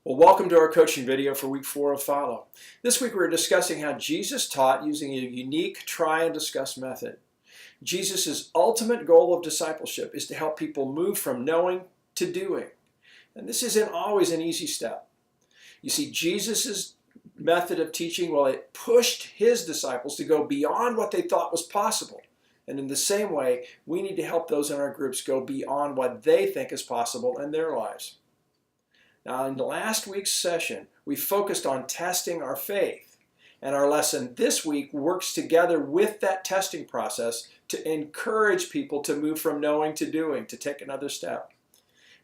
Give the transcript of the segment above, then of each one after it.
Well, welcome to our coaching video for week 4 of Follow. This week we're discussing how Jesus taught using a unique try and discuss method. Jesus' ultimate goal of discipleship is to help people move from knowing to doing. And this isn't always an easy step. You see, Jesus' method of teaching, well, it pushed his disciples to go beyond what they thought was possible. And in the same way, we need to help those in our groups go beyond what they think is possible in their lives. Now, in the last week's session, we focused on testing our faith. And our lesson this week works together with that testing process to encourage people to move from knowing to doing, to take another step.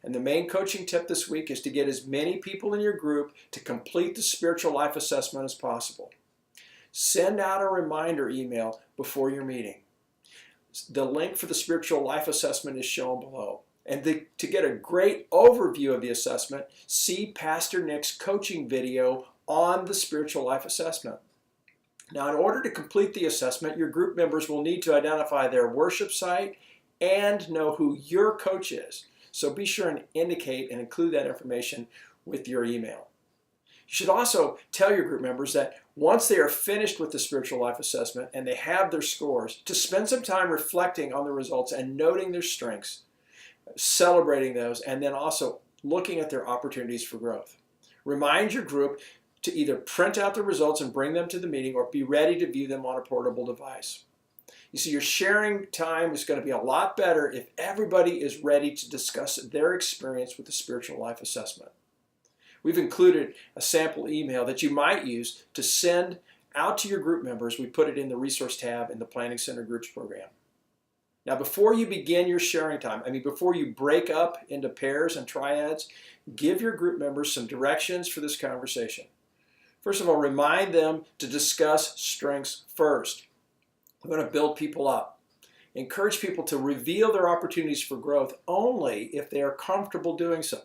And the main coaching tip this week is to get as many people in your group to complete the spiritual life assessment as possible. Send out a reminder email before your meeting. The link for the spiritual life assessment is shown below. And to get a great overview of the assessment, see Pastor Nick's coaching video on the spiritual life assessment. Now, in order to complete the assessment, your group members will need to identify their worship site and know who your coach is. So be sure and indicate and include that information with your email. You should also tell your group members that once they are finished with the spiritual life assessment and they have their scores, to spend some time reflecting on the results and noting their strengths, celebrating those, and then also looking at their opportunities for growth. Remind your group to either print out the results and bring them to the meeting or be ready to view them on a portable device. You see, your sharing time is going to be a lot better if everybody is ready to discuss their experience with the spiritual life assessment. We've included a sample email that you might use to send out to your group members. We put it in the resource tab in the Planning Center Groups program. Now, before you begin your sharing time, before you break up into pairs and triads, give your group members some directions for this conversation. First of all, remind them to discuss strengths first. We're going to build people up. Encourage people to reveal their opportunities for growth only if they are comfortable doing so.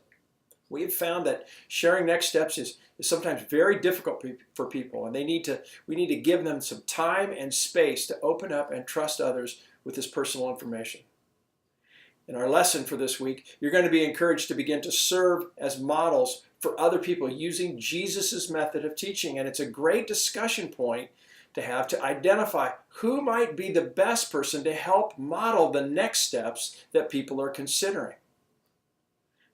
We have found that sharing next steps is sometimes very difficult for people, and we need to give them some time and space to open up and trust others with this personal information. In our lesson for this week, you're going to be encouraged to begin to serve as models for other people using Jesus' method of teaching, and it's a great discussion point to have to identify who might be the best person to help model the next steps that people are considering.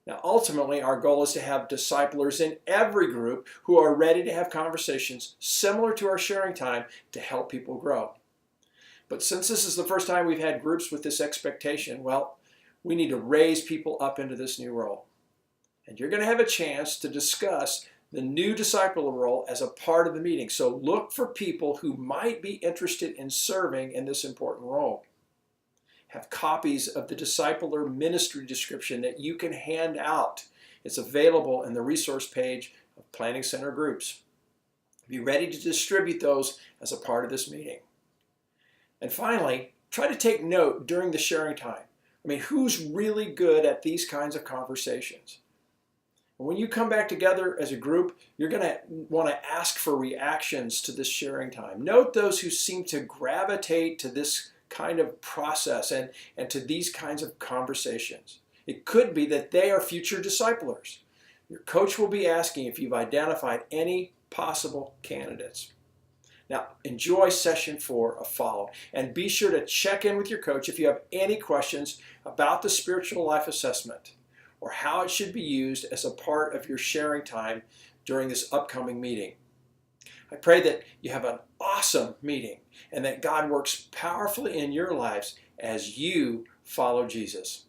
Now, ultimately, our goal is to have disciplers in every group who are ready to have conversations similar to our sharing time to help people grow. But since this is the first time we've had groups with this expectation, well, we need to raise people up into this new role. And you're going to have a chance to discuss the new discipler role as a part of the meeting. So look for people who might be interested in serving in this important role. Have copies of the discipler ministry description that you can hand out. It's available in the resource page of Planning Center Groups. Be ready to distribute those as a part of this meeting. And finally, try to take note during the sharing time. Who's really good at these kinds of conversations? When you come back together as a group, you're going to want to ask for reactions to this sharing time. Note those who seem to gravitate to this kind of process and to these kinds of conversations. It could be that they are future disciplers. Your coach will be asking if you've identified any possible candidates. Now, enjoy session 4 of Follow, and be sure to check in with your coach if you have any questions about the spiritual life assessment or how it should be used as a part of your sharing time during this upcoming meeting. I pray that you have an awesome meeting and that God works powerfully in your lives as you follow Jesus.